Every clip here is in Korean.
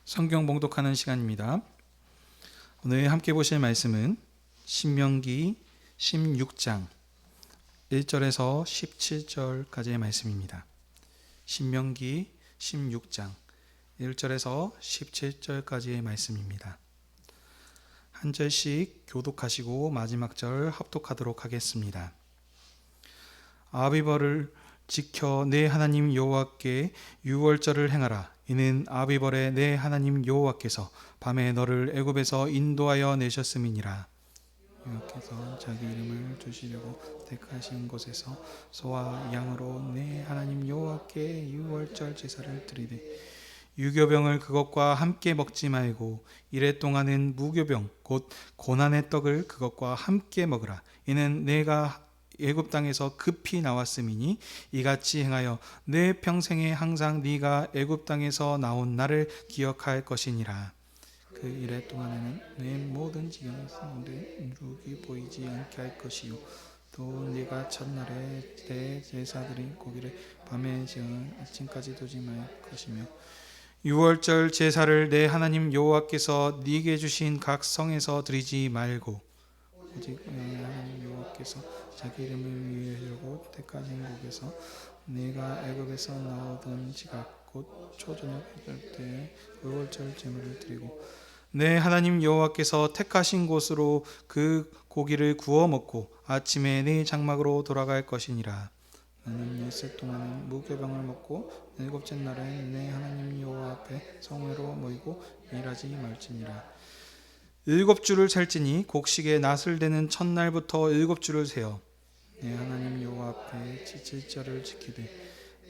성경 봉독하는 시간입니다. 오늘 함께 보실 말씀은 신명기 16장 1절에서 17절까지의 말씀입니다. 신명기 16장 1절에서 17절까지의 말씀입니다. 한 절씩 교독하시고 마지막 절 합독하도록 하겠습니다. 아비벌을 지켜 내 하나님 여호와께 유월절을 행하라. 이는 아비벌에 내 하나님 여호와께서 밤에 너를 애굽에서 인도하여 내셨음이니라. 여호와께서 자기 이름을 두시려고 택하신 곳에서 소와 양으로 내 하나님 여호와께 유월절 제사를 드리되 유교병을 그것과 함께 먹지 말고 이래 동안은 무교병 곧 고난의 떡을 그것과 함께 먹으라. 이는 내가 애굽 땅에서 급히 나왔음이니 이같이 행하여 내 평생에 항상 네가 애굽 땅에서 나온 날을 기억할 것이니라. 그 일해 동안에는 내 모든 지경에서 내 누룩이 보이지 않게 할 것이요 또 네가 첫날에 내 제사드린 고기를 밤에 지은 아침까지 두지 말 것이며 유월절 제사를 내 하나님 여호와께서 네게 주신 각 성에서 드리지 말고 오직 하나님 여호와께서 자기 이름을 위하려고 택하신 곳에서 네가 애굽에서 나오던 지각 곧 초저녁 해질 때에 유월절 제물을 드리고 내 하나님 여호와께서 택하신 곳으로 그 고기를 구워 먹고 아침에 네 장막으로 돌아갈 것이니라. 너는 엿새 동안은 무교병을 먹고 일곱째 날에 내 하나님 여호와 앞에 성회로 모이고 일하지 말지니라. 7주를 셀지니 곡식에 낫을 대는 첫날부터 7주를 세어 내 하나님 여호와 앞에 지칠절을 지키되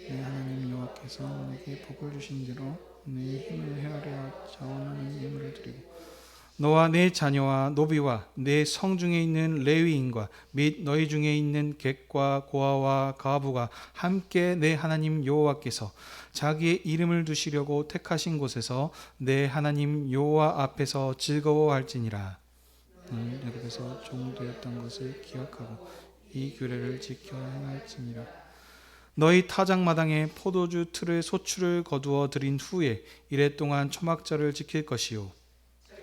내 하나님 여호와께서 내게 복을 주신 대로 내 힘을 헤아려 자원하는 예물을 드리고 너와 내 자녀와 노비와 내 성 중에 있는 레위인과 및 너희 중에 있는 객과 고아와 가부가 함께 내 하나님 여호와께서 자기의 이름을 두시려고 택하신 곳에서 내 하나님 여호와 앞에서 즐거워할지니라. 너는 애굽에서 종되었던 것을 기억하고 이 규례를 지켜 행할지니라. 너희 타작마당에 포도주 틀의 소출을 거두어 들인 후에 이래 동안 초막절을 지킬 것이요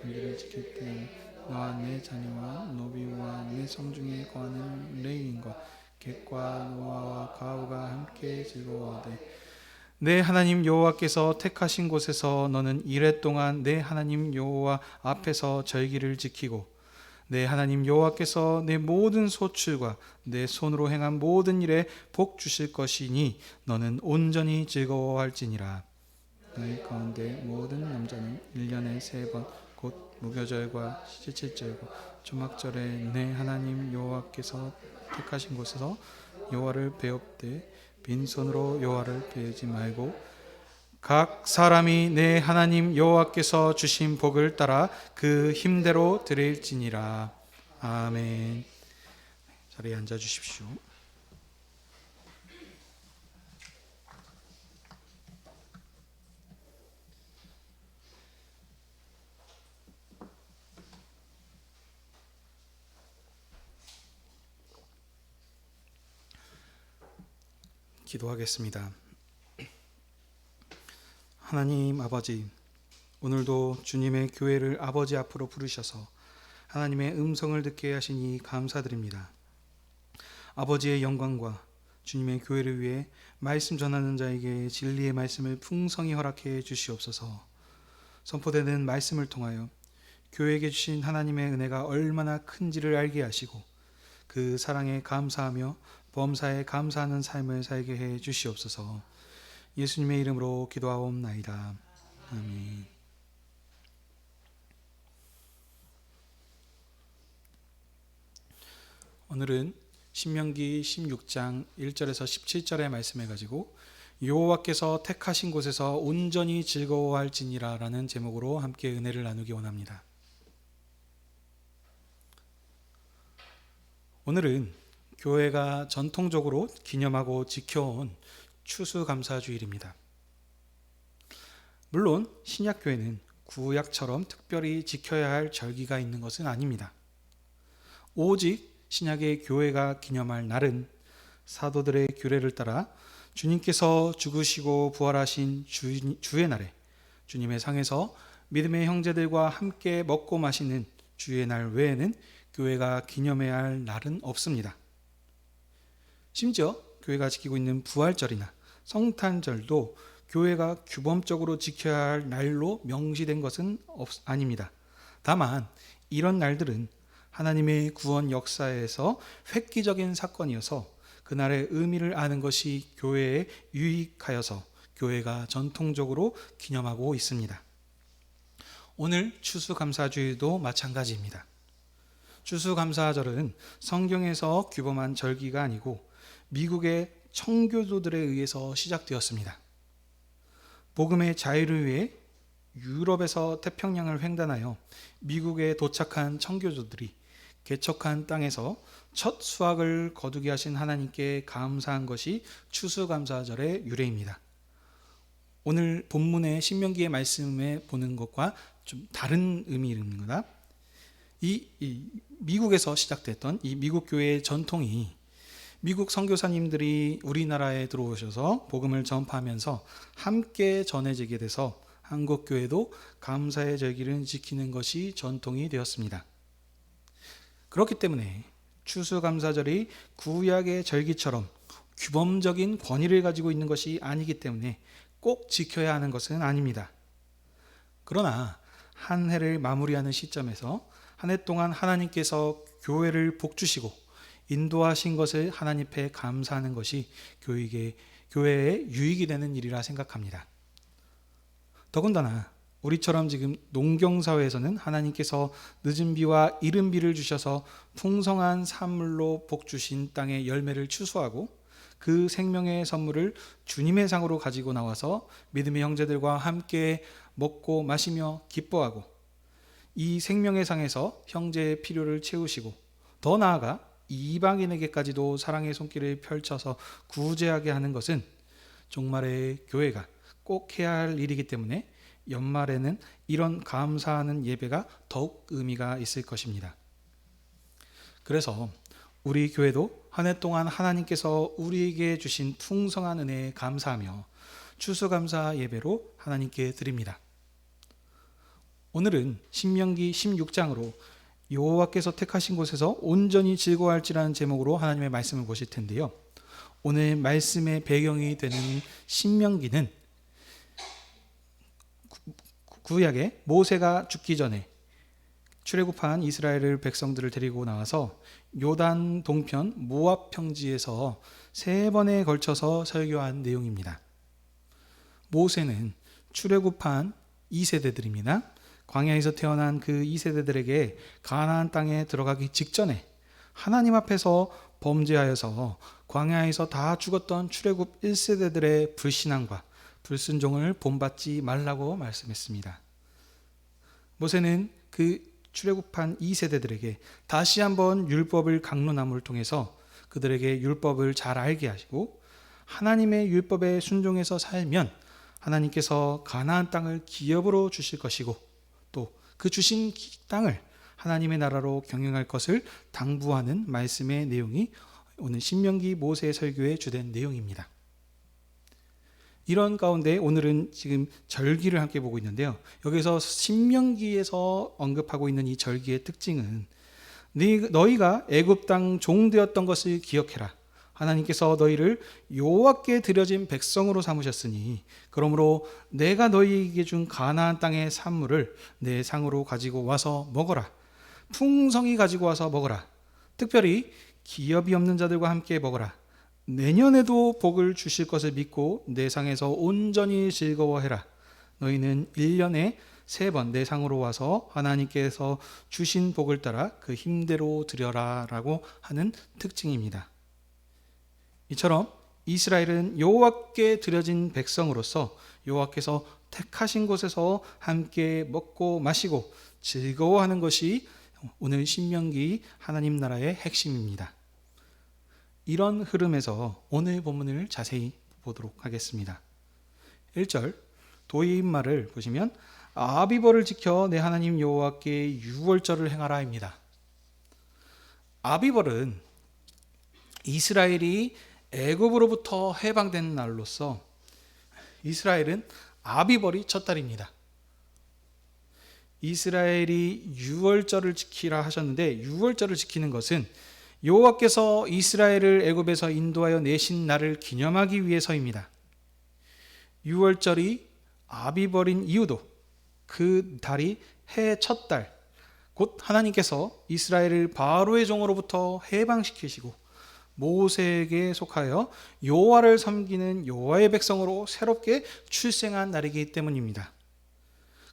이를 지킬 때에 너와 내 자녀와 노비와 내 성 중에 거하는 레위인과 객과 노아와 가우가 함께 즐거워하되 내 하나님 여호와께서 택하신 곳에서 너는 이래 동안 내 하나님 여호와 앞에서 절기를 지키고 내 하나님 여호와께서 내 모든 소출과 내 손으로 행한 모든 일에 복 주실 것이니 너는 온전히 즐거워할지니라. 너희 가운데 모든 남자는 1년에 3번 곧 무교절과 시칠절과 초막절에 내 하나님 여호와께서 택하신 곳에서 여호와를 배웁되 빈손으로 여호와를 배우지 말고 각 사람이 내 하나님 여호와께서 주신 복을 따라 그 힘대로 드릴지니라. 아멘. 자리에 앉아 주십시오. 기도하겠습니다. 하나님 아버지, 오늘도 주님의 교회를 아버지 앞으로 부르셔서 하나님의 음성을 듣게 하시니 감사드립니다. 아버지의 영광과 주님의 교회를 위해 말씀 전하는 자에게 진리의 말씀을 풍성히 허락해 주시옵소서. 선포되는 말씀을 통하여 교회에게 주신 하나님의 은혜가 얼마나 큰지를 알게 하시고 그 사랑에 감사하며 범사에 감사하는 삶을 살게 해 주시옵소서. 예수님의 이름으로 기도하옵나이다. 아멘. 오늘은 신명기 16장 1절에서 17절의 말씀을 가지고 여호와께서 택하신 곳에서 온전히 즐거워할지니라 라는 제목으로 함께 은혜를 나누기 원합니다. 오늘은 교회가 전통적으로 기념하고 지켜온 추수감사주일입니다. 물론 신약교회는 구약처럼 특별히 지켜야 할 절기가 있는 것은 아닙니다. 오직 신약의 교회가 기념할 날은 사도들의 규례를 따라 주님께서 죽으시고 부활하신 주의 날에 주님의 상에서 믿음의 형제들과 함께 먹고 마시는 주의 날 외에는 교회가 기념해야 할 날은 없습니다. 심지어 교회가 지키고 있는 부활절이나 성탄절도 교회가 규범적으로 지켜야 할 날로 명시된 것은 아닙니다. 다만 이런 날들은 하나님의 구원 역사에서 획기적인 사건이어서 그날의 의미를 아는 것이 교회에 유익하여서 교회가 전통적으로 기념하고 있습니다. 오늘 추수감사주일도 마찬가지입니다. 추수감사절은 성경에서 규범한 절기가 아니고 미국의 청교도들에 의해서 시작되었습니다. 복음의 자유를 위해 유럽에서 태평양을 횡단하여 미국에 도착한 청교도들이 개척한 땅에서 첫 수확을 거두게 하신 하나님께 감사한 것이 추수감사절의 유래입니다. 오늘 본문의 신명기의 말씀에 보는 것과 좀 다른 의미입니다. 이 미국에서 시작됐던 이 미국 교회의 전통이 미국 선교사님들이 우리나라에 들어오셔서 복음을 전파하면서 함께 전해지게 돼서 한국 교회도 감사의 절기를 지키는 것이 전통이 되었습니다. 그렇기 때문에 추수감사절이 구약의 절기처럼 규범적인 권위를 가지고 있는 것이 아니기 때문에 꼭 지켜야 하는 것은 아닙니다. 그러나 한 해를 마무리하는 시점에서 한 해 동안 하나님께서 교회를 복주시고 인도하신 것을 하나님 앞에 감사하는 것이 교회에 유익이 되는 일이라 생각합니다. 더군다나 우리처럼 지금 농경사회에서는 하나님께서 늦은 비와 이른 비를 주셔서 풍성한 산물로 복주신 땅의 열매를 추수하고 그 생명의 선물을 주님의 상으로 가지고 나와서 믿음의 형제들과 함께 먹고 마시며 기뻐하고 이 생명의 상에서 형제의 필요를 채우시고 더 나아가 이방인에게까지도 사랑의 손길을 펼쳐서 구제하게 하는 것은 종말의 교회가 꼭 해야 할 일이기 때문에 연말에는 이런 감사하는 예배가 더욱 의미가 있을 것입니다. 그래서 우리 교회도 한 해 동안 하나님께서 우리에게 주신 풍성한 은혜에 감사하며 추수감사 예배로 하나님께 드립니다. 오늘은 신명기 16장으로 여호와께서 택하신 곳에서 온전히 즐거워할지라는 제목으로 하나님의 말씀을 보실 텐데요. 오늘 말씀의 배경이 되는 신명기는 구약에 모세가 죽기 전에 출애굽한 이스라엘 백성들을 데리고 나와서 요단 동편 모압 평지에서 3번에 걸쳐서 설교한 내용입니다. 모세는 출애굽한 2세대들입니다. 광야에서 태어난 그 2세대들에게 가나안 땅에 들어가기 직전에 하나님 앞에서 범죄하여서 광야에서 다 죽었던 출애굽 1세대들의 불신앙과 불순종을 본받지 말라고 말씀했습니다. 모세는 그 출애굽한 2세대들에게 다시 한번 율법을 강론함을 통해서 그들에게 율법을 잘 알게 하시고 하나님의 율법에 순종해서 살면 하나님께서 가나안 땅을 기업으로 주실 것이고 또 그 주신 땅을 하나님의 나라로 경영할 것을 당부하는 말씀의 내용이 오늘 신명기 모세 설교의 주된 내용입니다. 이런 가운데 오늘은 지금 절기를 함께 보고 있는데요. 여기서 신명기에서 언급하고 있는 이 절기의 특징은 너희가 애굽 땅 종되었던 것을 기억해라. 하나님께서 너희를 여호와께 드려진 백성으로 삼으셨으니 그러므로 내가 너희에게 준 가나안 땅의 산물을 내 상으로 가지고 와서 먹어라. 풍성히 가지고 와서 먹어라. 특별히 기업이 없는 자들과 함께 먹어라. 내년에도 복을 주실 것을 믿고 내 상에서 온전히 즐거워해라. 너희는 1년에 3번 내 상으로 와서 하나님께서 주신 복을 따라 그 힘대로 드려라 라고 하는 특징입니다. 이처럼 이스라엘은 여호와께 드려진 백성으로서 여호와께서 택하신 곳에서 함께 먹고 마시고 즐거워하는 것이 오늘 신명기 하나님 나라의 핵심입니다. 이런 흐름에서 오늘 본문을 자세히 보도록 하겠습니다. 1절 도입말을 보시면 아비벌을 지켜 내 하나님 여호와께 유월절을 행하라입니다. 아비벌은 이스라엘이 애굽으로부터 해방된 날로서 이스라엘은 아비벌이 첫 달입니다. 이스라엘이 유월절을 지키라 하셨는데, 유월절을 지키는 것은 여호와께서 이스라엘을 애굽에서 인도하여 내신 날을 기념하기 위해서입니다. 유월절이 아비벌인 이유도 그 달이 해 첫 달, 곧 하나님께서 이스라엘을 바로의 종으로부터 해방시키시고 모세에게 속하여 여호와를 섬기는 여호와의 백성으로 새롭게 출생한 날이기 때문입니다.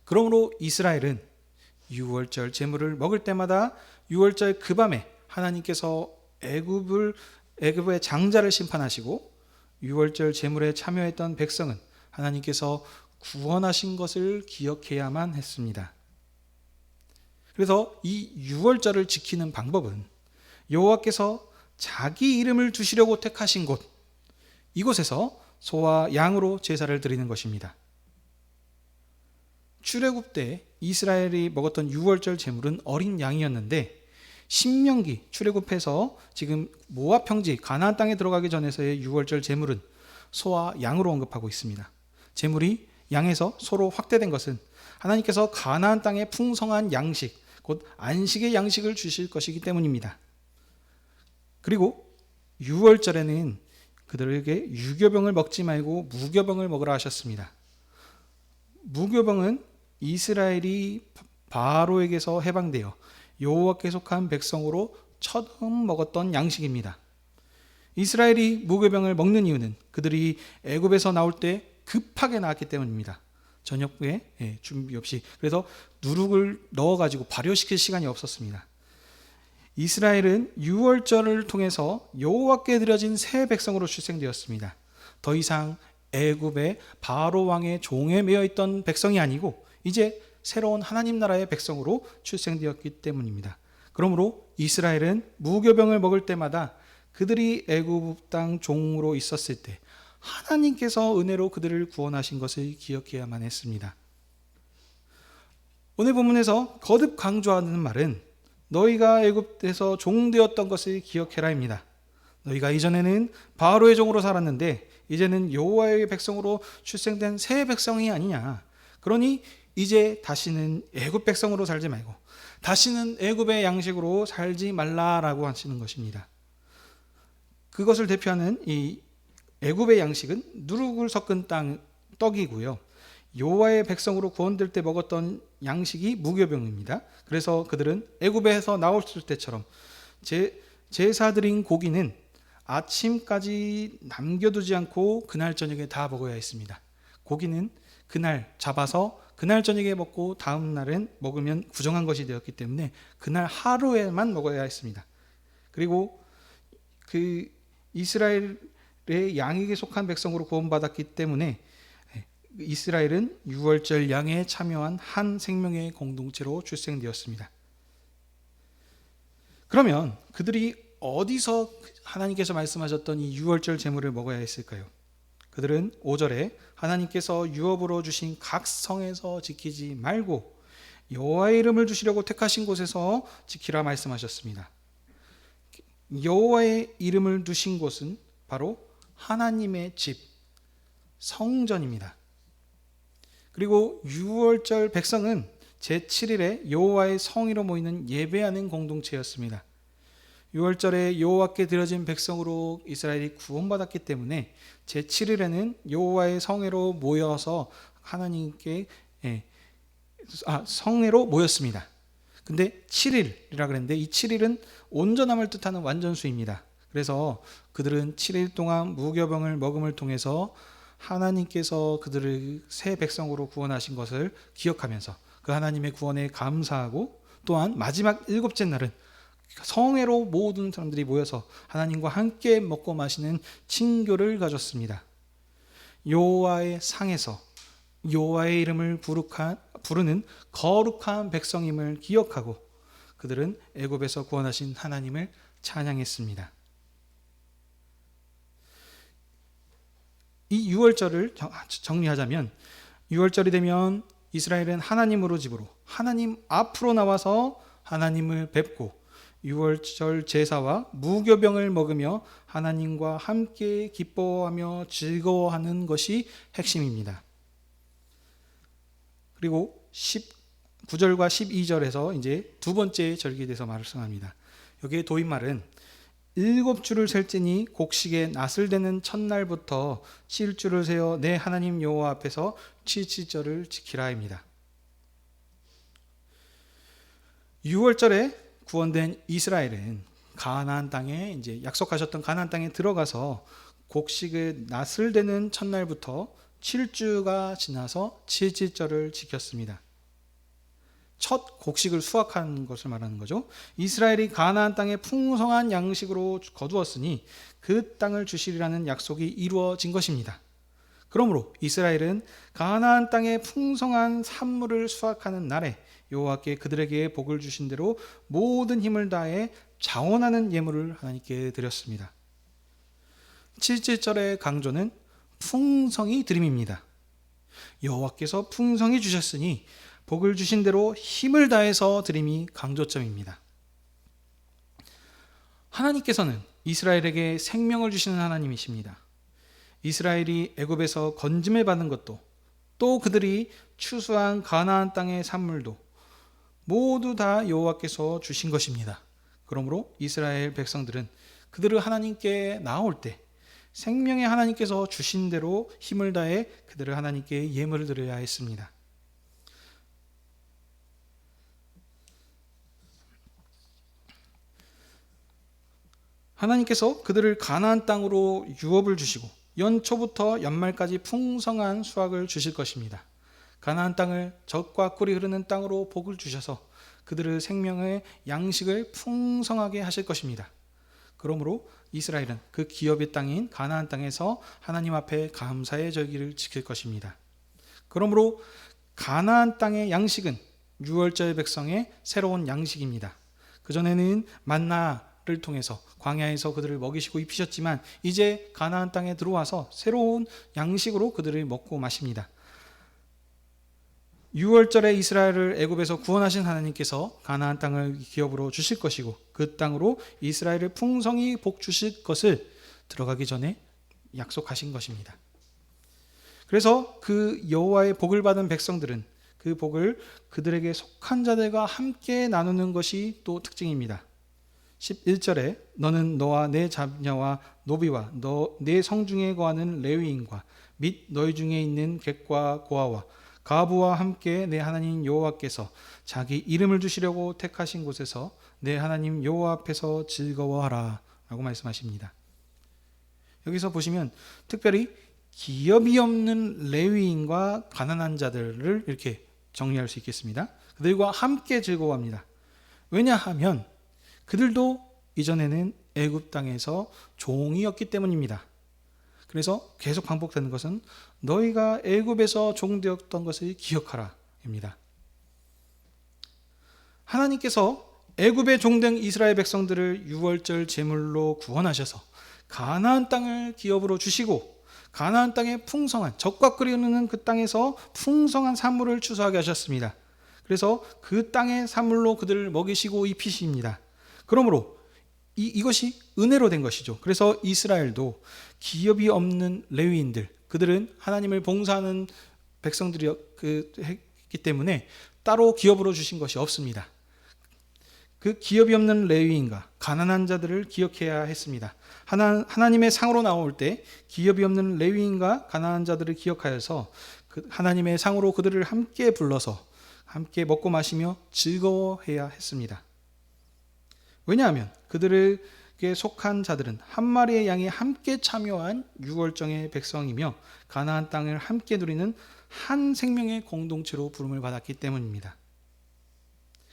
그러므로 이스라엘은 유월절 제물을 먹을 때마다 유월절 그 밤에 하나님께서 애굽의 장자를 심판하시고 유월절 제물에 참여했던 백성은 하나님께서 구원하신 것을 기억해야만 했습니다. 그래서 이 유월절을 지키는 방법은 여호와께서 자기 이름을 두시려고 택하신 곳, 이곳에서 소와 양으로 제사를 드리는 것입니다. 출애굽 때 이스라엘이 먹었던 유월절 제물은 어린 양이었는데, 신명기 출애굽해서 지금 모압 평지 가나안 땅에 들어가기 전에서의 유월절 제물은 소와 양으로 언급하고 있습니다. 제물이 양에서 소로 확대된 것은 하나님께서 가나안 땅에 풍성한 양식, 곧 안식의 양식을 주실 것이기 때문입니다. 그리고 유월절에는 그들에게 유교병을 먹지 말고 무교병을 먹으라 하셨습니다. 무교병은 이스라엘이 바로에게서 해방되어 여호와께 속한 백성으로 처음 먹었던 양식입니다. 이스라엘이 무교병을 먹는 이유는 그들이 애굽에서 나올 때 급하게 나왔기 때문입니다. 저녁에 준비 없이, 그래서 누룩을 넣어가지고 발효시킬 시간이 없었습니다. 이스라엘은 유월절을 통해서 여호와께 드려진 새 백성으로 출생되었습니다. 더 이상 애굽의 바로 왕의 종에 매여 있던 백성이 아니고 이제 새로운 하나님 나라의 백성으로 출생되었기 때문입니다. 그러므로 이스라엘은 무교병을 먹을 때마다 그들이 애굽 땅 종으로 있었을 때 하나님께서 은혜로 그들을 구원하신 것을 기억해야만 했습니다. 오늘 본문에서 거듭 강조하는 말은 너희가 애굽에서 종되었던 것을 기억해라입니다. 너희가 이전에는 바로의 종으로 살았는데 이제는 여호와의 백성으로 출생된 새 백성이 아니냐. 그러니 이제 다시는 애굽 백성으로 살지 말고 다시는 애굽의 양식으로 살지 말라라고 하시는 것입니다. 그것을 대표하는 이 애굽의 양식은 누룩을 섞은 떡이고요. 여호와의 백성으로 구원될 때 먹었던 양식이 무교병입니다. 그래서 그들은 애굽에서 나왔을 때처럼 제사 드린 고기는 아침까지 남겨두지 않고 그날 저녁에 다 먹어야 했습니다. 고기는 그날 잡아서 그날 저녁에 먹고 다음 날은 먹으면 부정한 것이 되었기 때문에 그날 하루에만 먹어야 했습니다. 그리고 그 이스라엘의 양에게 속한 백성으로 구원받았기 때문에 이스라엘은 유월절 양에 참여한 한 생명의 공동체로 출생되었습니다. 그러면 그들이 어디서 하나님께서 말씀하셨던 이 유월절 제물을 먹어야 했을까요? 그들은 5절에 하나님께서 유업으로 주신 각 성에서 지키지 말고 여호와의 이름을 두시려고 택하신 곳에서 지키라 말씀하셨습니다. 여호와의 이름을 두신 곳은 바로 하나님의 집, 성전입니다. 그리고 유월절 백성은 제7일에 여호와의 성회로 모이는 예배하는 공동체였습니다. 유월절에 여호와께 드려진 백성으로 이스라엘이 구원받았기 때문에 제7일에는 여호와의 성회로 모여서 하나님께 성회로 모였습니다. 근데 7일이라 그랬는데 이 7일은 온전함을 뜻하는 완전수입니다. 그래서 그들은 7일 동안 무교병을 먹음을 통해서 하나님께서 그들을 새 백성으로 구원하신 것을 기억하면서 그 하나님의 구원에 감사하고, 또한 마지막 7째 날은 성회로 모든 사람들이 모여서 하나님과 함께 먹고 마시는 친교를 가졌습니다. 여호와의 상에서 여호와의 이름을 부르는 거룩한 백성임을 기억하고 그들은 애굽에서 구원하신 하나님을 찬양했습니다. 이 유월절을 정리하자면, 유월절이 되면 이스라엘은 하나님으로 집으로, 하나님 앞으로 나와서 하나님을 뵙고 유월절 제사와 무교병을 먹으며 하나님과 함께 기뻐하며 즐거워하는 것이 핵심입니다. 그리고 9절과 12절에서 이제 두 번째 절기에 대해서 말씀합니다. 여기에 도입말은 7주를 셀지니 곡식의 낫을 대는 첫날부터 7주를 세어 내 하나님 여호와 앞에서 7일절을 지키라입니다. 6월절에 구원된 이스라엘은 가나안 땅에 이제 약속하셨던 가나안 땅에 들어가서 곡식의 낫을 대는 첫날부터 7주가 지나서 7일절을 지켰습니다. 첫 곡식을 수확한 것을 말하는 거죠. 이스라엘이 가나안 땅에 풍성한 양식으로 거두었으니 그 땅을 주시리라는 약속이 이루어진 것입니다. 그러므로 이스라엘은 가나안 땅에 풍성한 산물을 수확하는 날에 여호와께 그들에게 복을 주신 대로 모든 힘을 다해 자원하는 예물을 하나님께 드렸습니다. 7절의 강조는 풍성이 드림입니다. 여호와께서 풍성히 주셨으니 복을 주신 대로 힘을 다해서 드림이 강조점입니다. 하나님께서는 이스라엘에게 생명을 주시는 하나님이십니다. 이스라엘이 애굽에서 건짐을 받은 것도, 또 그들이 추수한 가나안 땅의 산물도 모두 다 여호와께서 주신 것입니다. 그러므로 이스라엘 백성들은 그들을 하나님께 나올 때 생명의 하나님께서 주신 대로 힘을 다해 그들을 하나님께 예물을 드려야 했습니다. 하나님께서 그들을 가나안 땅으로 유업을 주시고 연초부터 연말까지 풍성한 수확을 주실 것입니다. 가나안 땅을 젖과 꿀이 흐르는 땅으로 복을 주셔서 그들의 생명의 양식을 풍성하게 하실 것입니다. 그러므로 이스라엘은 그 기업의 땅인 가나안 땅에서 하나님 앞에 감사의 절기를 지킬 것입니다. 그러므로 가나안 땅의 양식은 6월절 백성의 새로운 양식입니다. 그전에는 만나를 통해서 광야에서 그들을 먹이시고 입히셨지만 이제 가나안 땅에 들어와서 새로운 양식으로 그들을 먹고 마십니다. 6월절에 이스라엘을 애굽에서 구원하신 하나님께서 가나안 땅을 기업으로 주실 것이고 그 땅으로 이스라엘을 풍성히 복 주실 것을 들어가기 전에 약속하신 것입니다. 그래서 그 여호와의 복을 받은 백성들은 그 복을 그들에게 속한 자들과 함께 나누는 것이 또 특징입니다. 11절에 너는 너와 내 자녀와 노비와 내 성중에 거하는 레위인과 및 너희 중에 있는 객과 고아와 가부와 함께 내 하나님 여호와께서 자기 이름을 주시려고 택하신 곳에서 내 하나님 여호와 앞에서 즐거워하라 라고 말씀하십니다. 여기서 보시면 특별히 기업이 없는 레위인과 가난한 자들을 이렇게 정리할 수 있겠습니다. 그들과 함께 즐거워합니다. 왜냐하면 그들도 이전에는 애굽 땅에서 종이었기 때문입니다. 그래서 계속 반복되는 것은 너희가 애굽에서 종되었던 것을 기억하라입니다. 하나님께서 애굽의 종된 이스라엘 백성들을 유월절 제물로 구원하셔서 가나안 땅을 기업으로 주시고 가나안 땅의 풍성한 젖과 꿀이 흐르는 그 땅에서 풍성한 산물을 추수하게 하셨습니다. 그래서 그 땅의 산물로 그들을 먹이시고 입히십니다. 그러므로 이것이 은혜로 된 것이죠. 그래서 이스라엘도 기업이 없는 레위인들, 그들은 하나님을 봉사하는 백성들이었기 때문에 따로 기업으로 주신 것이 없습니다. 그 기업이 없는 레위인과 가난한 자들을 기억해야 했습니다. 하나님의 상으로 나올 때 기업이 없는 레위인과 가난한 자들을 기억하여서 하나님의 상으로 그들을 함께 불러서 함께 먹고 마시며 즐거워해야 했습니다. 왜냐하면 그들에게 속한 자들은 한 마리의 양이 함께 참여한 유월정의 백성이며 가나안 땅을 함께 누리는 한 생명의 공동체로 부름을 받았기 때문입니다.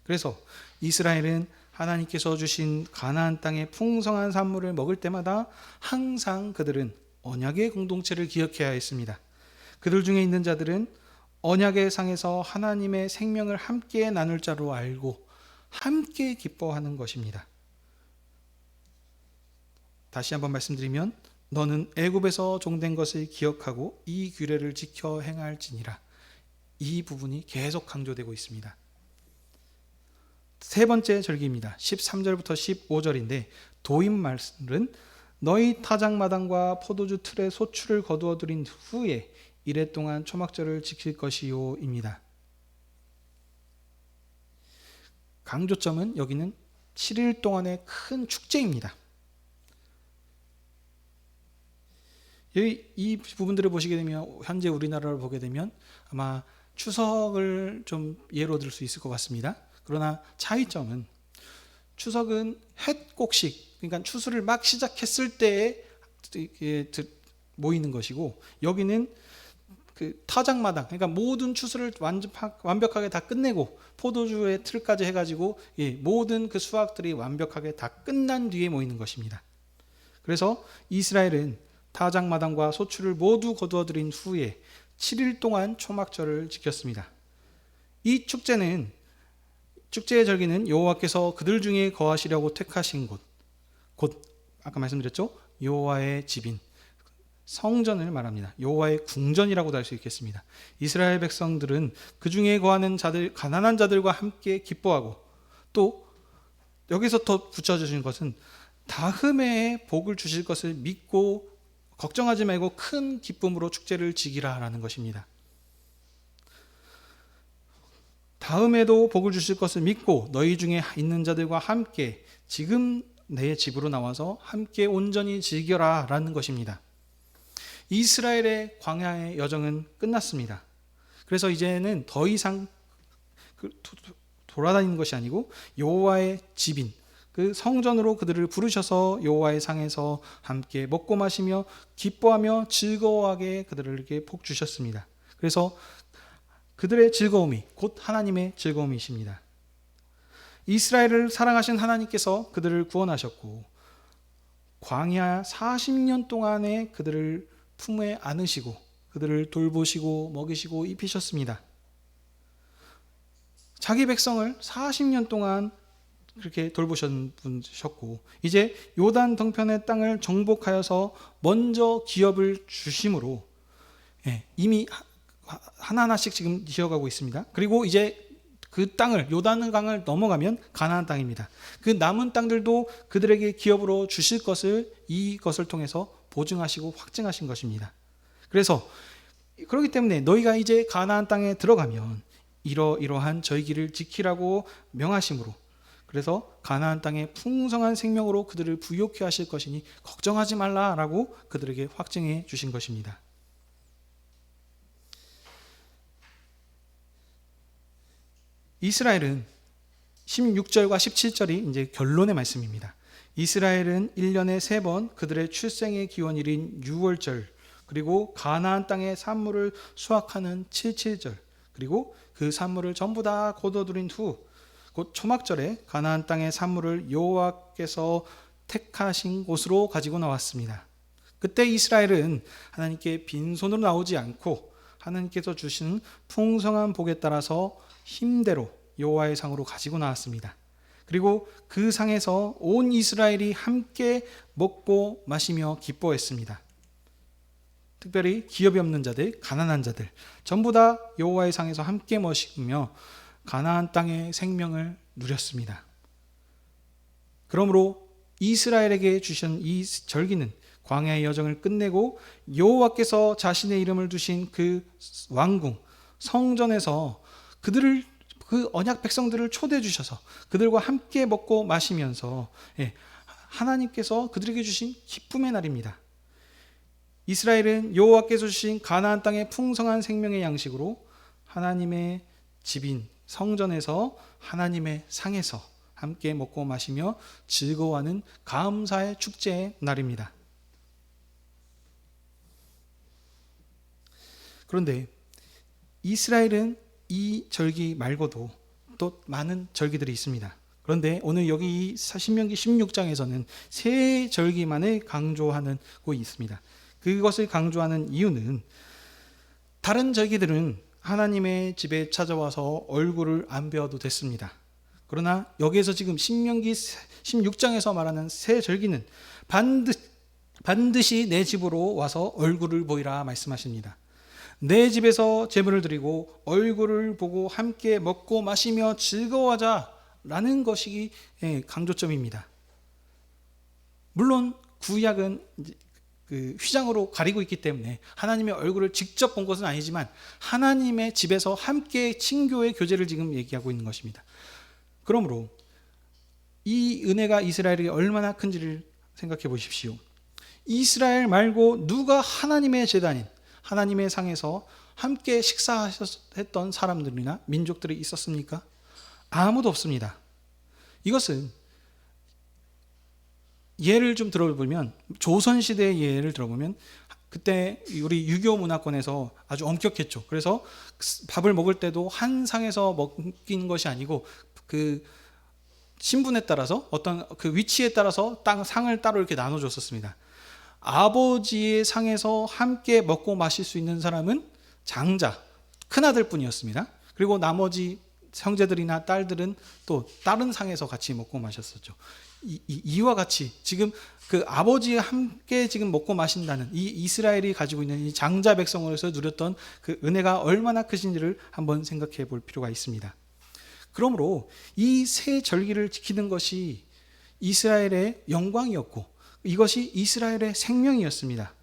그래서 이스라엘은 하나님께서 주신 가나안 땅의 풍성한 산물을 먹을 때마다 항상 그들은 언약의 공동체를 기억해야 했습니다. 그들 중에 있는 자들은 언약의 상에서 하나님의 생명을 함께 나눌 자로 알고 함께 기뻐하는 것입니다. 다시 한번 말씀드리면 너는 애굽에서 종된 것을 기억하고 이 규례를 지켜 행할지니라. 이 부분이 계속 강조되고 있습니다. 세 번째 절기입니다. 13절부터 15절인데 도입말은 너희 타작마당과 포도주 틀에 소출을 거두어 들인 후에 이래 동안 초막절을 지킬 것이요 입니다. 강조점은 여기는 7일 동안의 큰 축제입니다. 이 부분들을 보시게 되면 현재 우리나라를 보게 되면 아마 추석을 좀 예로 들 수 있을 것 같습니다. 그러나 차이점은 추석은 햇곡식, 그러니까 추수를 막 시작했을 때에 모이는 것이고, 여기는 그 타작마당, 그러니까 모든 추수를 완벽하게 다 끝내고 포도주의 틀까지 해가지고 모든 그 수확들이 완벽하게 다 끝난 뒤에 모이는 것입니다. 그래서 이스라엘은 타작마당과 소출을 모두 거두어들인 후에 7일 동안 초막절을 지켰습니다. 이 축제의 절기는 여호와께서 그들 중에 거하시려고 택하신 곧 아까 말씀드렸죠, 여호와의 집인 성전을 말합니다. 여호와의 궁전이라고도 할 수 있겠습니다. 이스라엘 백성들은 그 중에 거하는 자들, 가난한 자들과 함께 기뻐하고, 또 여기서 더 붙여주신 것은 다음에 복을 주실 것을 믿고 걱정하지 말고 큰 기쁨으로 축제를 지키라라는 것입니다. 다음에도 복을 주실 것을 믿고 너희 중에 있는 자들과 함께 지금 내 집으로 나와서 함께 온전히 즐겨라 라는 것입니다. 이스라엘의 광야의 여정은 끝났습니다. 그래서 이제는 더 이상 돌아다니는 것이 아니고 여호와의 집인 그 성전으로 그들을 부르셔서 여호와의 상에서 함께 먹고 마시며 기뻐하며 즐거워하게 그들에게 복 주셨습니다. 그래서 그들의 즐거움이 곧 하나님의 즐거움이십니다. 이스라엘을 사랑하신 하나님께서 그들을 구원하셨고 광야 40년 동안에 그들을 품에 안으시고 그들을 돌보시고 먹이시고 입히셨습니다. 자기 백성을 40년 동안 그렇게 돌보셨고 이제 요단 동편의 땅을 정복하여서 먼저 기업을 주심으로 이미 하나하나씩 지금 지어가고 있습니다. 그리고 이제 그 땅을 요단 강을 넘어가면 가나안 땅입니다. 그 남은 땅들도 그들에게 기업으로 주실 것을 이것을 통해서 보증하시고 확증하신 것입니다. 그래서 그렇기 때문에 너희가 이제 가나안 땅에 들어가면 이러이러한 절기를 지키라고 명하심으로, 그래서 가나안 땅에 풍성한 생명으로 그들을 부욕케 하실 것이니 걱정하지 말라라고 그들에게 확증해 주신 것입니다. 이스라엘은 16절과 17절이 이제 결론의 말씀입니다. 이스라엘은 1년에 3번 그들의 출생의 기원일인 6월절, 그리고 가나안 땅의 산물을 수확하는 77절, 그리고 그 산물을 전부 다 거둬들인 후 곧 초막절에 가나안 땅의 산물을 여호와께서 택하신 곳으로 가지고 나왔습니다. 그때 이스라엘은 하나님께 빈손으로 나오지 않고 하나님께서 주신 풍성한 복에 따라서 힘대로 여호와의 상으로 가지고 나왔습니다. 그리고 그 상에서 온 이스라엘이 함께 먹고 마시며 기뻐했습니다. 특별히 기업이 없는 자들, 가난한 자들 전부 다 여호와의 상에서 함께 먹으며 가나안 땅의 생명을 누렸습니다. 그러므로 이스라엘에게 주신 이 절기는 광야의 여정을 끝내고 여호와께서 자신의 이름을 두신 그 왕궁 성전에서 그들을, 그 언약 백성들을 초대해 주셔서 그들과 함께 먹고 마시면서 하나님께서 그들에게 주신 기쁨의 날입니다. 이스라엘은 여호와께서 주신 가나안 땅의 풍성한 생명의 양식으로 하나님의 집인 성전에서 하나님의 상에서 함께 먹고 마시며 즐거워하는 감사의 축제의 날입니다. 그런데 이스라엘은 이 절기 말고도 또 많은 절기들이 있습니다. 그런데 오늘 여기 이 신명기 16장에서는 세 절기만을 강조하는 곳이 있습니다. 그것을 강조하는 이유는 다른 절기들은 하나님의 집에 찾아와서 얼굴을 안 베어도 됐습니다. 그러나 여기에서 지금 신명기 16장에서 말하는 새 절기는 반드시 내 집으로 와서 얼굴을 보이라 말씀하십니다. 내 집에서 제물을 드리고 얼굴을 보고 함께 먹고 마시며 즐거워하자라는 것이 강조점입니다. 물론 구약은 그 휘장으로 가리고 있기 때문에 하나님의 얼굴을 직접 본 것은 아니지만 하나님의 집에서 함께 친교의 교제를 지금 얘기하고 있는 것입니다. 그러므로 이 은혜가 이스라엘이 얼마나 큰지를 생각해 보십시오. 이스라엘 말고 누가 하나님의 제단인 하나님의 상에서 함께 식사했던 사람들이나 민족들이 있었습니까? 아무도 없습니다. 이것은 예를 좀 들어보면, 조선시대의 예를 들어보면, 그때 우리 유교 문화권에서 아주 엄격했죠. 그래서 밥을 먹을 때도 한 상에서 먹는 것이 아니고 그 신분에 따라서 어떤 그 위치에 따라서 상을 따로 이렇게 나눠줬었습니다. 아버지의 상에서 함께 먹고 마실 수 있는 사람은 장자, 큰아들 뿐이었습니다. 그리고 나머지 형제들이나 딸들은 또 다른 상에서 같이 먹고 마셨었죠. 이와 같이 지금 그 아버지와 함께 지금 먹고 마신다는 이 이스라엘이 가지고 있는 이 장자 백성으로서 누렸던 그 은혜가 얼마나 크신지를 한번 생각해 볼 필요가 있습니다. 그러므로 이 세 절기를 지키는 것이 이스라엘의 영광이었고 이것이 이스라엘의 생명이었습니다.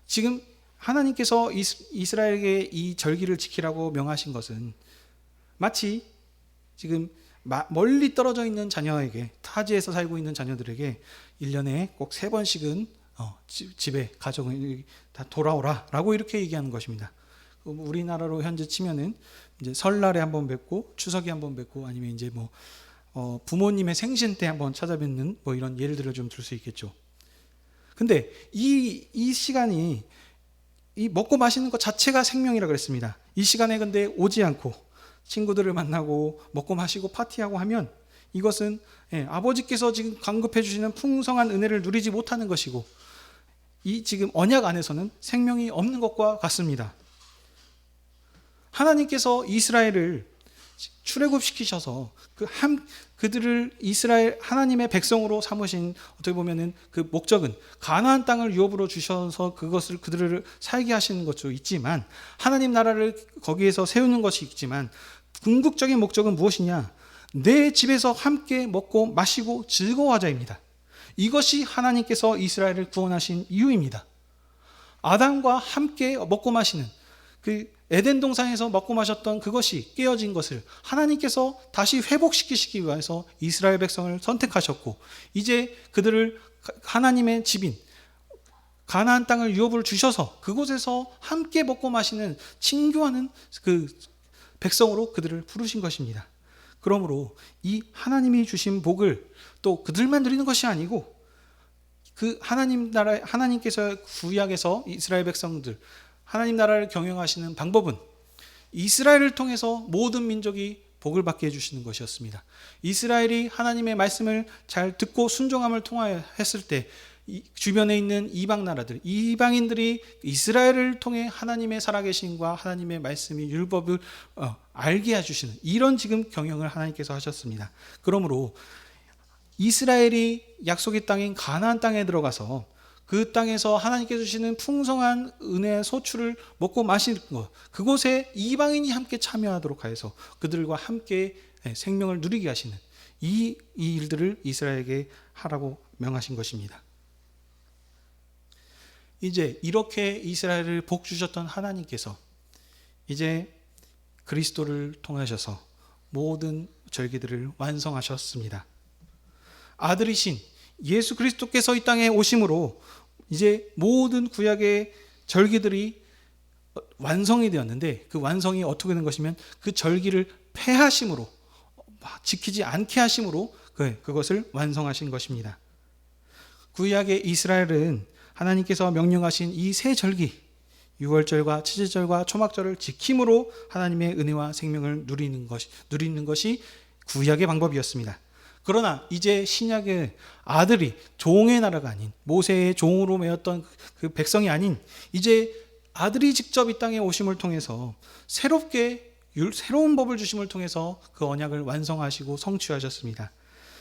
지금 하나님께서 이스라엘에게 이 절기를 지키라고 명하신 것은 마치 지금 멀리 떨어져 있는 자녀에게, 타지에서 살고 있는 자녀들에게 1년에 꼭 3번씩은 집에 가족이 다 돌아오라 라고 이렇게 얘기하는 것입니다. 우리나라로 현재 치면은 이제 설날에 한번 뵙고 추석에 한번 뵙고 아니면 이제 부모님의 생신 때 한번 찾아뵙는 이런 예를 좀 들 수 있겠죠. 근데 이 시간이 이 먹고 마시는 것 자체가 생명이라 그랬습니다. 이 시간에 근데 오지 않고 친구들을 만나고 먹고 마시고 파티하고 하면 이것은 아버지께서 지금 강급해 주시는 풍성한 은혜를 누리지 못하는 것이고 이 지금 언약 안에서는 생명이 없는 것과 같습니다. 하나님께서 이스라엘을 출애굽시키셔서 그들을 이스라엘 하나님의 백성으로 삼으신 어떻게 보면은 그 목적은 가나안 땅을 유업으로 주셔서 그들을 살게 하시는 것도 있지만 하나님 나라를 거기에서 세우는 것이 있지만 궁극적인 목적은 무엇이냐? 내 집에서 함께 먹고 마시고 즐거워하자입니다. 이것이 하나님께서 이스라엘을 구원하신 이유입니다. 아담과 함께 먹고 마시는 그 에덴 동산에서 먹고 마셨던 그것이 깨어진 것을 하나님께서 다시 회복시키시기 위해서 이스라엘 백성을 선택하셨고 이제 그들을 하나님의 집인 가나안 땅을 유업을 주셔서 그곳에서 함께 먹고 마시는 친교하는 그 백성으로 그들을 부르신 것입니다. 그러므로 이 하나님이 주신 복을 또 그들만 누리는 것이 아니고 그 하나님 나라 하나님께서 구약에서 이스라엘 백성들 하나님 나라를 경영하시는 방법은 이스라엘을 통해서 모든 민족이 복을 받게 해주시는 것이었습니다. 이스라엘이 하나님의 말씀을 잘 듣고 순종함을 통하였을 때 주변에 있는 이방 나라들, 이방인들이 이스라엘을 통해 하나님의 살아계심과 하나님의 말씀이 율법을 알게 해주시는 이런 지금 경영을 하나님께서 하셨습니다. 그러므로 이스라엘이 약속의 땅인 가나안 땅에 들어가서 그 땅에서 하나님께 주시는 풍성한 은혜의 소출을 먹고 마실 것, 그곳에 이방인이 함께 참여하도록 하여서 그들과 함께 생명을 누리게 하시는 이 일들을 이스라엘에게 하라고 명하신 것입니다. 이제 이렇게 이스라엘을 복 주셨던 하나님께서 이제 그리스도를 통하셔서 모든 절기들을 완성하셨습니다. 아들이신 예수 그리스도께서 이 땅에 오심으로 이제 모든 구약의 절기들이 완성이 되었는데 그 완성이 어떻게 된 것이면 그 절기를 폐하심으로 지키지 않게 하심으로 그것을 완성하신 것입니다. 구약의 이스라엘은 하나님께서 명령하신 이 세 절기 유월절과 칠칠절과 초막절을 지킴으로 하나님의 은혜와 생명을 누리는 것이 구약의 방법이었습니다. 그러나 이제 신약의 아들이 종의 나라가 아닌 모세의 종으로 매였던 그 백성이 아닌 이제 아들이 직접 이 땅에 오심을 통해서 새로운 법을 주심을 통해서 그 언약을 완성하시고 성취하셨습니다.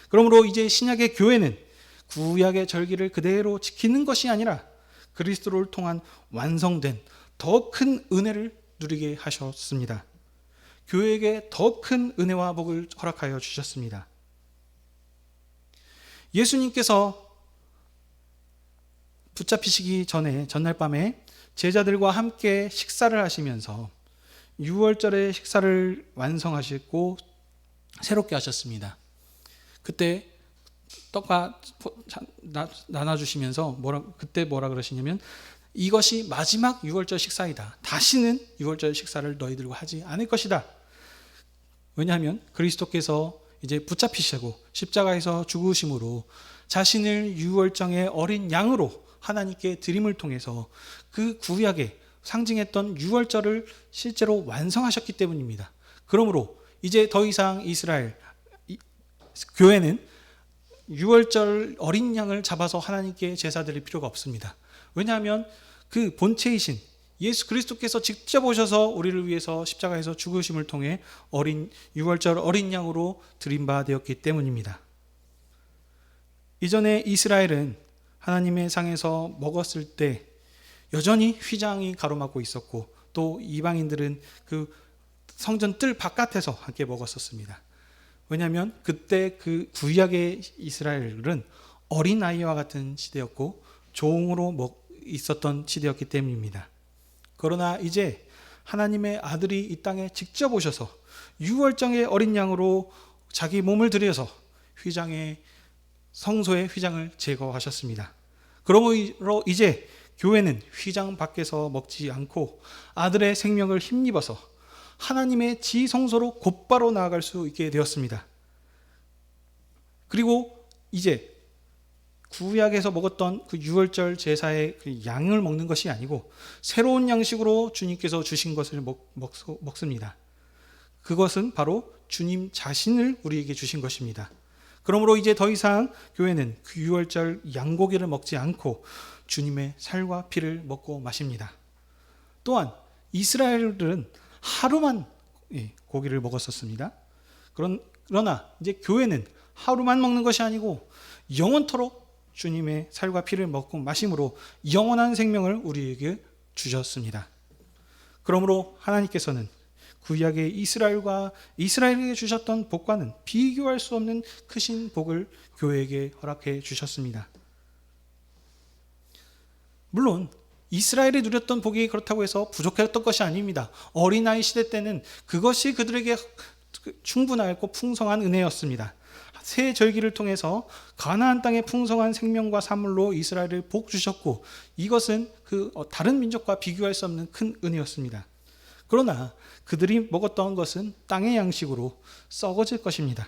그러므로 이제 신약의 교회는 구약의 절기를 그대로 지키는 것이 아니라 그리스도를 통한 완성된 더 큰 은혜를 누리게 하셨습니다. 교회에게 더 큰 은혜와 복을 허락하여 주셨습니다. 예수님께서 붙잡히시기 전에 전날 밤에 제자들과 함께 식사를 하시면서 유월절의 식사를 완성하시고 새롭게 하셨습니다. 그때 떡과 나눠주시면서 그때 뭐라 그러시냐면 이것이 마지막 유월절 식사이다. 다시는 유월절 식사를 너희들과 하지 않을 것이다. 왜냐하면 그리스도께서 이제 붙잡히시고 십자가에서 죽으심으로 자신을 유월절의 어린 양으로 하나님께 드림을 통해서 그 구약에 상징했던 유월절을 실제로 완성하셨기 때문입니다. 그러므로 이제 더 이상 이스라엘 교회는 유월절 어린 양을 잡아서 하나님께 제사 드릴 필요가 없습니다. 왜냐하면 그 본체이신 예수 그리스도께서 직접 오셔서 우리를 위해서 십자가에서 죽으심을 통해 유월절 어린 양으로 드린 바 되었기 때문입니다. 이전에 이스라엘은 하나님의 상에서 먹었을 때 여전히 휘장이 가로막고 있었고 또 이방인들은 그 성전 뜰 바깥에서 함께 먹었었습니다. 왜냐하면 그때 그 구약의 이스라엘은 어린아이와 같은 시대였고 종으로 있었던 시대였기 때문입니다. 그러나 이제 하나님의 아들이 이 땅에 직접 오셔서 유월절의 어린 양으로 자기 몸을 들여서 성소의 휘장을 제거하셨습니다. 그러므로 이제 교회는 휘장 밖에서 먹지 않고 아들의 생명을 힘입어서 하나님의 지성소로 곧바로 나아갈 수 있게 되었습니다. 그리고 이제 구약에서 먹었던 그 유월절 제사의 그 양을 먹는 것이 아니고 새로운 양식으로 주님께서 주신 것을 먹습니다. 그것은 바로 주님 자신을 우리에게 주신 것입니다. 그러므로 이제 더 이상 교회는 그 유월절 양고기를 먹지 않고 주님의 살과 피를 먹고 마십니다. 또한 이스라엘들은 하루만 고기를 먹었었습니다. 그러나 이제 교회는 하루만 먹는 것이 아니고 영원토록 주님의 살과 피를 먹고 마심으로 영원한 생명을 우리에게 주셨습니다. 그러므로 하나님께서는 구약의 이스라엘에게 주셨던 복과는 비교할 수 없는 크신 복을 교회에게 허락해 주셨습니다. 물론 이스라엘이 누렸던 복이 그렇다고 해서 부족했던 것이 아닙니다. 어린아이 시대 때는 그것이 그들에게 충분하고 풍성한 은혜였습니다. 새 절기를 통해서 가나안 땅의 풍성한 생명과 산물로 이스라엘을 복 주셨고 이것은 다른 민족과 비교할 수 없는 큰 은혜였습니다. 그러나 그들이 먹었던 것은 땅의 양식으로 썩어질 것입니다.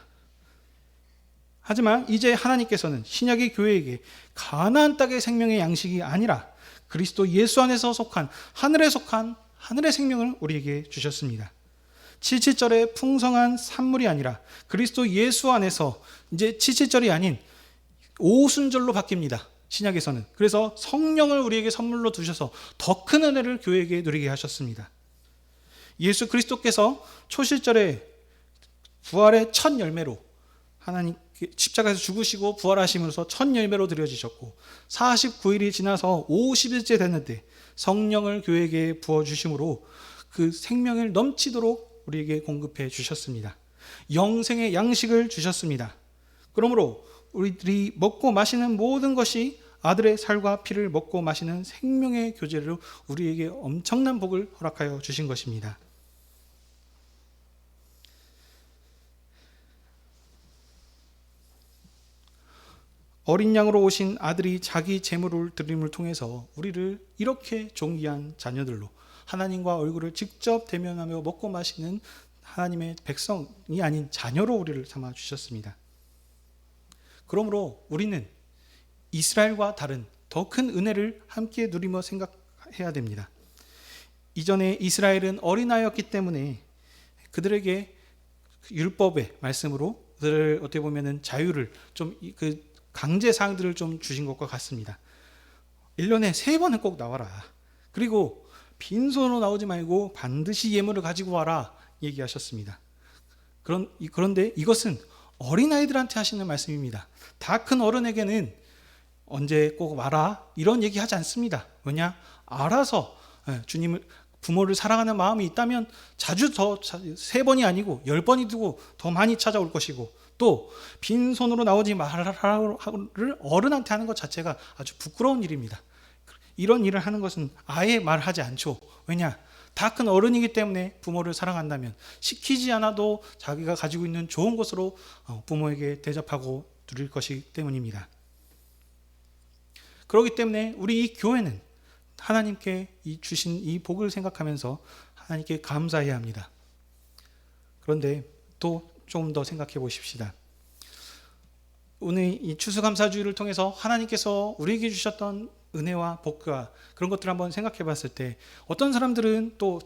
하지만 이제 하나님께서는 신약의 교회에게 가나안 땅의 생명의 양식이 아니라 그리스도 예수 안에서 속한 하늘의 생명을 우리에게 주셨습니다. 칠칠절의 풍성한 산물이 아니라 그리스도 예수 안에서 이제 칠칠절이 아닌 오순절로 바뀝니다. 신약에서는. 그래서 성령을 우리에게 선물로 두셔서 더 큰 은혜를 교회에게 누리게 하셨습니다. 예수 그리스도께서 초실절에 부활의 첫 열매로 하나님 십자가에서 죽으시고 부활하심으로써 첫 열매로 드려지셨고 49일이 지나서 50일째 됐는데 성령을 교회에게 부어주심으로 그 생명을 넘치도록 우리에게 공급해 주셨습니다. 영생의 양식을 주셨습니다. 그러므로 우리들이 먹고 마시는 모든 것이 아들의 살과 피를 먹고 마시는 생명의 교제로 우리에게 엄청난 복을 허락하여 주신 것입니다. 어린 양으로 오신 아들이 자기 제물을 드림을 통해서 우리를 이렇게 존귀한 자녀들로 하나님과 얼굴을 직접 대면하며 먹고 마시는 하나님의 백성이 아닌 자녀로 우리를 삼아 주셨습니다. 그러므로 우리는 이스라엘과 다른 더 큰 은혜를 함께 누리며 생각해야 됩니다. 이전에 이스라엘은 어린아이였기 때문에 그들에게 율법의 말씀으로 그들을 어떻게 보면은 자유를 좀 강제 사항들을 좀 주신 것과 같습니다. 1년에 3번은 꼭 나와라. 그리고 빈손으로 나오지 말고 반드시 예물을 가지고 와라 얘기하셨습니다. 그런데 이것은 어린아이들한테 하시는 말씀입니다. 다 큰 어른에게는 언제 꼭 와라 이런 얘기 하지 않습니다. 왜냐? 알아서 주님을 부모를 사랑하는 마음이 있다면 자주 더 3번이 아니고 10번이 두고 더 많이 찾아올 것이고 또 빈손으로 나오지 말라를 어른한테 하는 것 자체가 아주 부끄러운 일입니다. 이런 일을 하는 것은 아예 말하지 않죠. 왜냐? 다 큰 어른이기 때문에 부모를 사랑한다면 시키지 않아도 자기가 가지고 있는 좋은 것으로 부모에게 대접하고 드릴 것이기 때문입니다. 그렇기 때문에 우리 이 교회는 하나님께 주신 이 복을 생각하면서 하나님께 감사해야 합니다. 그런데 또 좀 더 생각해 보십시다. 오늘 이 추수감사주의를 통해서 하나님께서 우리에게 주셨던 은혜와 복과 그런 것들을 한번 생각해 봤을 때 어떤 사람들은 또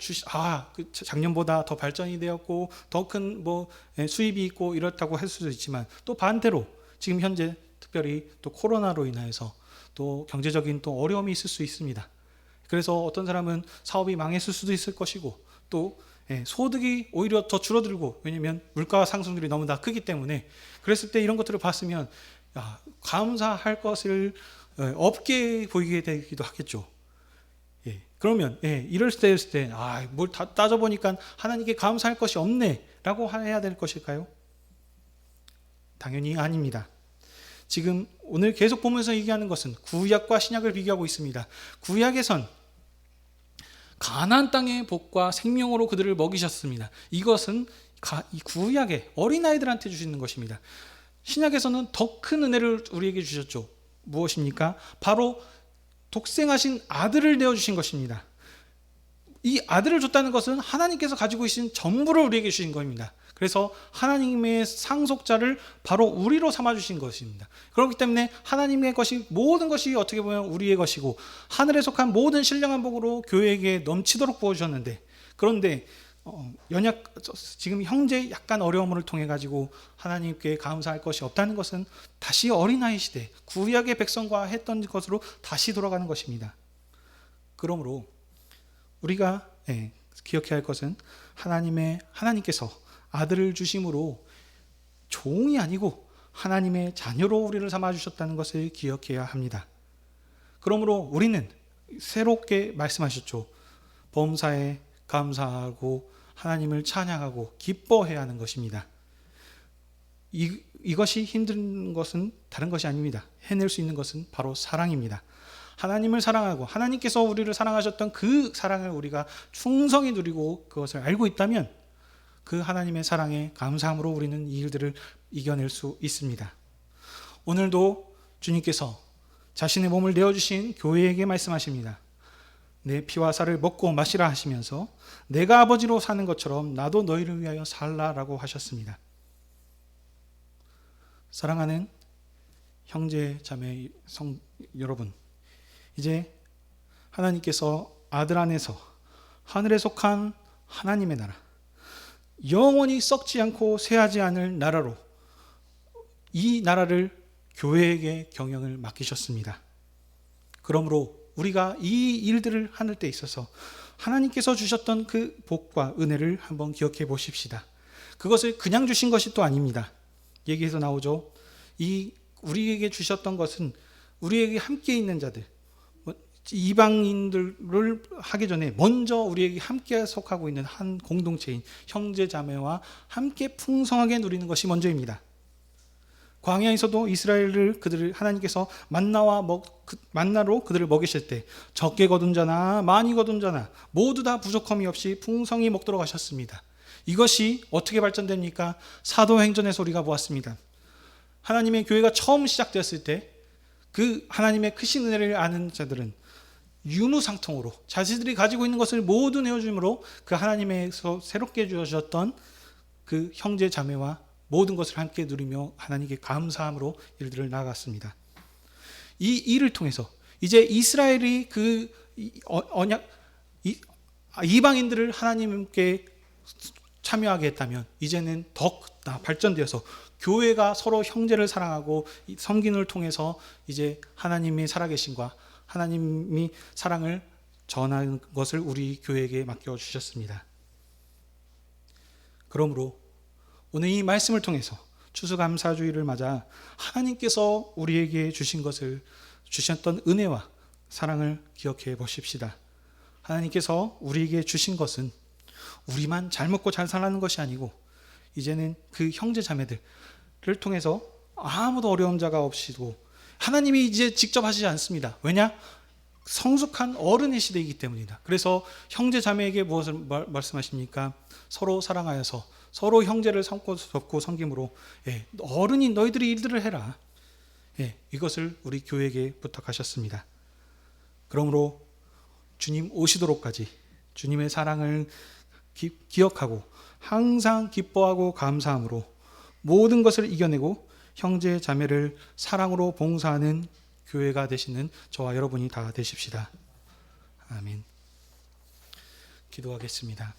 작년보다 더 발전이 되었고 더 큰 수입이 있고 이렇다고 할 수도 있지만 또 반대로 지금 현재 특별히 또 코로나로 인하여서 또 경제적인 또 어려움이 있을 수 있습니다. 그래서 어떤 사람은 사업이 망했을 수도 있을 것이고 또 소득이 오히려 더 줄어들고, 왜냐하면 물가 상승률이 너무나 크기 때문에. 그랬을 때 이런 것들을 봤으면 감사할 것을 없게 보이게 되기도 하겠죠. 그러면 이럴 때 뭘 다 따져보니까 하나님께 감사할 것이 없네 라고 해야 될 것일까요? 당연히 아닙니다. 지금 오늘 계속 보면서 얘기하는 것은 구약과 신약을 비교하고 있습니다. 구약에선 가나안 땅의 복과 생명으로 그들을 먹이셨습니다. 이것은 이 구약의 어린아이들한테 주시는 것입니다. 신약에서는 더 큰 은혜를 우리에게 주셨죠. 무엇입니까? 바로 독생하신 아들을 내어주신 것입니다. 이 아들을 줬다는 것은 하나님께서 가지고 계신 전부를 우리에게 주신 겁니다. 그래서 하나님의 상속자를 바로 우리로 삼아주신 것입니다. 그렇기 때문에 하나님의 것이, 모든 것이 어떻게 보면 우리의 것이고 하늘에 속한 모든 신령한 복으로 교회에게 넘치도록 부어주셨는데, 그런데 지금 형제 약간 어려움을 통해 가지고 하나님께 감사할 것이 없다는 것은 다시 어린아이 시대 구약의 백성과 했던 것으로 다시 돌아가는 것입니다. 그러므로 우리가 기억해야 할 것은 하나님께서 아들을 주심으로 종이 아니고 하나님의 자녀로 우리를 삼아주셨다는 것을 기억해야 합니다. 그러므로 우리는 새롭게 말씀하셨죠. 범사에 감사하고 하나님을 찬양하고 기뻐해야 하는 것입니다. 이것이 힘든 것은 다른 것이 아닙니다. 해낼 수 있는 것은 바로 사랑입니다. 하나님을 사랑하고 하나님께서 우리를 사랑하셨던 그 사랑을 우리가 충성히 누리고 그것을 알고 있다면 그 하나님의 사랑에 감사함으로 우리는 이 일들을 이겨낼 수 있습니다. 오늘도 주님께서 자신의 몸을 내어주신 교회에게 말씀하십니다. 내 피와 살을 먹고 마시라 하시면서 내가 아버지로 사는 것처럼 나도 너희를 위하여 살라라고 하셨습니다. 사랑하는 형제 자매 여러분, 이제 하나님께서 아들 안에서 하늘에 속한 하나님의 나라, 영원히 썩지 않고 쇠하지 않을 나라로 이 나라를 교회에게 경영을 맡기셨습니다. 그러므로 우리가 이 일들을 하는 때 있어서 하나님께서 주셨던 그 복과 은혜를 한번 기억해 보십시다. 그것을 그냥 주신 것이 또 아닙니다. 얘기에서 나오죠. 우리에게 주셨던 것은 우리에게 함께 있는 자들, 이방인들을 하기 전에 먼저 우리에게 함께 속하고 있는 한 공동체인 형제 자매와 함께 풍성하게 누리는 것이 먼저입니다. 광야에서도 이스라엘을 하나님께서 만나로 그들을 먹이실 때 적게 거둔 자나 많이 거둔 자나 모두 다 부족함이 없이 풍성히 먹도록 하셨습니다. 이것이 어떻게 발전됩니까? 사도행전에서 우리가 보았습니다. 하나님의 교회가 처음 시작되었을 때 그 하나님의 크신 은혜를 아는 자들은 유무상통으로 자신들이 가지고 있는 것을 모두 내어줌으로 그 하나님에서 새롭게 주셨던 그 형제 자매와 모든 것을 함께 누리며 하나님께 감사함으로 일들을 나아갔습니다. 이 일을 통해서 이제 이스라엘이 그 이방인들을 하나님께 참여하게 했다면 이제는 더 발전되어서 교회가 서로 형제를 사랑하고 섬김을 통해서 이제 하나님이 살아계신과 하나님이 사랑을 전하는 것을 우리 교회에게 맡겨주셨습니다. 그러므로 오늘 이 말씀을 통해서 추수감사주의를 맞아 하나님께서 우리에게 주셨던 은혜와 사랑을 기억해 보십시다. 하나님께서 우리에게 주신 것은 우리만 잘 먹고 잘 살라는 것이 아니고 이제는 그 형제 자매들을 통해서 아무도 어려운 자가 없이도 하나님이 이제 직접 하시지 않습니다. 왜냐? 성숙한 어른의 시대이기 때문이다. 그래서 형제 자매에게 무엇을 말씀하십니까? 서로 사랑하여서 서로 형제를 돕고 섬김으로 어른이 너희들이 일들을 해라. 이것을 우리 교회에게 부탁하셨습니다. 그러므로 주님 오시도록까지 주님의 사랑을 기억하고 항상 기뻐하고 감사함으로 모든 것을 이겨내고 형제 자매를 사랑으로 봉사하는 교회가 되시는 저와 여러분이 다 되십시다. 아멘. 기도하겠습니다.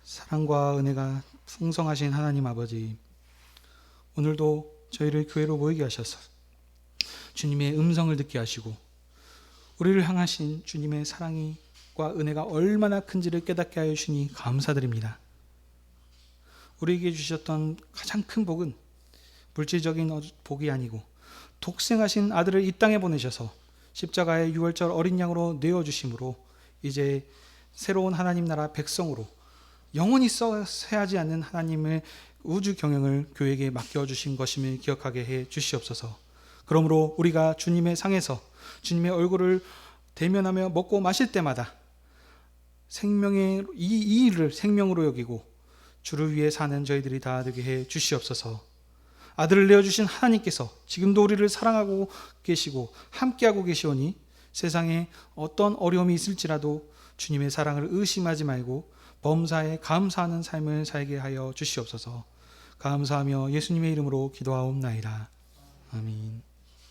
사랑과 은혜가 풍성하신 하나님 아버지, 오늘도 저희를 교회로 모이게 하셔서 주님의 음성을 듣게 하시고 우리를 향하신 주님의 사랑과 은혜가 얼마나 큰지를 깨닫게 하여 주시니 감사드립니다. 우리에게 주셨던 가장 큰 복은 물질적인 복이 아니고 독생하신 아들을 이 땅에 보내셔서 십자가의 유월절 어린 양으로 내어주심으로 이제 새로운 하나님 나라 백성으로 영원히 쇠하지 않는 하나님의 우주 경영을 교회에게 맡겨주신 것임을 기억하게 해 주시옵소서. 그러므로 우리가 주님의 상에서 주님의 얼굴을 대면하며 먹고 마실 때마다 생명의 이 일을 생명으로 여기고 주를 위해 사는 저희들이 다 되게 해 주시옵소서. 아들을 내어주신 하나님께서 지금도 우리를 사랑하고 계시고 함께하고 계시오니 세상에 어떤 어려움이 있을지라도 주님의 사랑을 의심하지 말고 범사에 감사하는 삶을 살게 하여 주시옵소서. 감사하며 예수님의 이름으로 기도하옵나이다. 아멘.